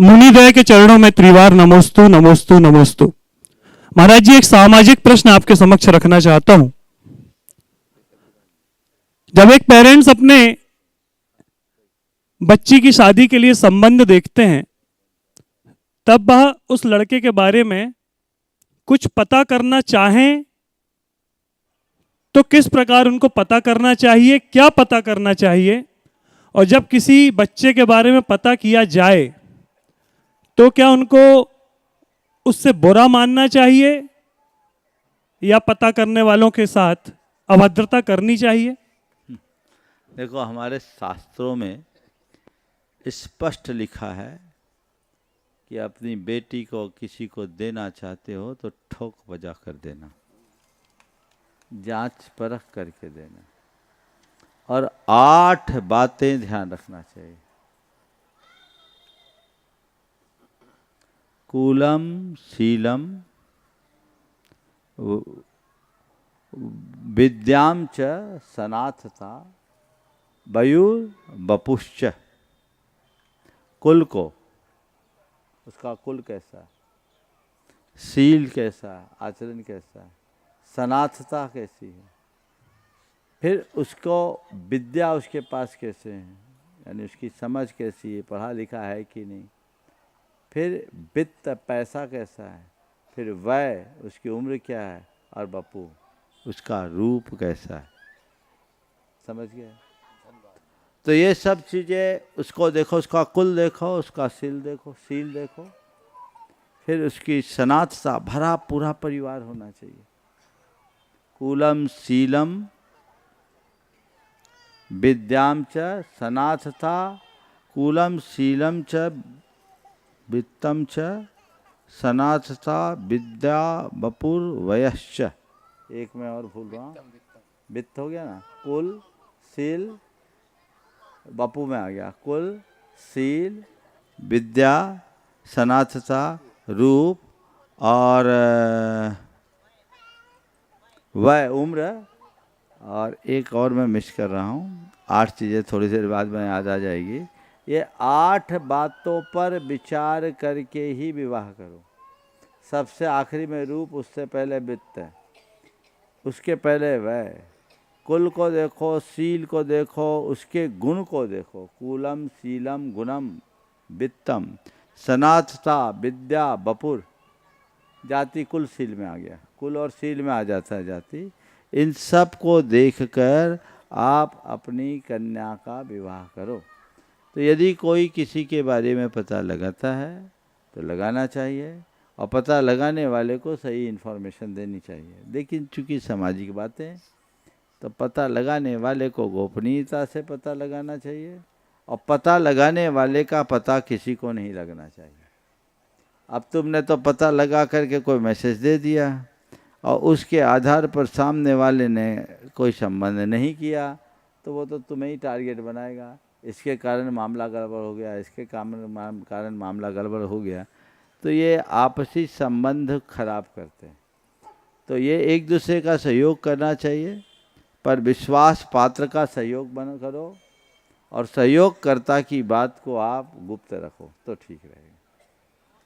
मुनिदय के चरणों में त्रिवार नमोस्तु नमोस्तु नमोस्तु। महाराज जी, एक सामाजिक प्रश्न आपके समक्ष रखना चाहता हूं। जब एक पेरेंट्स अपने बच्ची की शादी के लिए संबंध देखते हैं, तब वह उस लड़के के बारे में कुछ पता करना चाहें तो किस प्रकार उनको पता करना चाहिए, क्या पता करना चाहिए? और जब किसी बच्चे के बारे में पता किया जाए तो क्या उनको उससे बुरा मानना चाहिए या पता करने वालों के साथ अभद्रता करनी चाहिए? देखो, हमारे शास्त्रों में स्पष्ट लिखा है कि अपनी बेटी को किसी को देना चाहते हो तो ठोक बजा कर देना, जांच परख करके देना, और 8 बातें ध्यान रखना चाहिए। कूलम शीलम विद्याम च सनाथता वयुर बपुश्च। कुल को, उसका कुल कैसा है, शील कैसा है, आचरण कैसा है, सनाथता कैसी है, फिर उसको विद्या उसके पास कैसे है, यानी उसकी समझ कैसी है, पढ़ा लिखा है कि नहीं, फिर वित्त पैसा कैसा है, फिर वय उसकी उम्र क्या है, और बपू उसका रूप कैसा है। समझ गए? तो ये सब चीज़ें उसको देखो, उसका कुल देखो, उसका शील देखो, फिर उसकी सनातता, भरा पूरा परिवार होना चाहिए। कूलम शीलम विद्याम च सनाथता, कूलम शीलम च वित्तम च सनाथता विद्या बपुर वयश्च। एक मैं और भूल रहा हूँ, वित्त हो गया ना, कुल शील, बपू में आ गया, कुल शील विद्या सनाथता रूप और वय उम्र, और एक और मैं मिस कर रहा हूँ। 8 चीज़ें थोड़ी देर बाद में याद आ जाएगी। ये 8 बातों पर विचार करके ही विवाह करो। सबसे आखिरी में रूप, उससे पहले वित्त है, उसके पहले वय, कुल को देखो, शील को देखो, उसके गुण को देखो, कूलम शीलम गुणम वित्तम सनाथता विद्या बपुर। जाति कुल शील में आ गया, कुल और शील में आ जाता है जाति। इन सब को देखकर आप अपनी कन्या का विवाह करो। तो यदि कोई किसी के बारे में पता लगाता है तो लगाना चाहिए, और पता लगाने वाले को सही इन्फॉर्मेशन देनी चाहिए। लेकिन चूंकि सामाजिक बातें, तो पता लगाने वाले को गोपनीयता से पता लगाना चाहिए, और पता लगाने वाले का पता किसी को नहीं लगना चाहिए। अब तुमने तो पता लगा करके कोई मैसेज दे दिया और उसके आधार पर सामने वाले ने कोई संबंध नहीं किया, तो वो तो तुम्हें ही टारगेट बनाएगा। इसके कारण मामला गड़बड़ हो गया, इसके कारण मामला गड़बड़ हो गया, तो ये आपसी संबंध खराब करते हैं। तो ये एक दूसरे का सहयोग करना चाहिए, पर विश्वास पात्र का सहयोग करो, और सहयोगकर्ता की बात को आप गुप्त रखो तो ठीक रहेगा।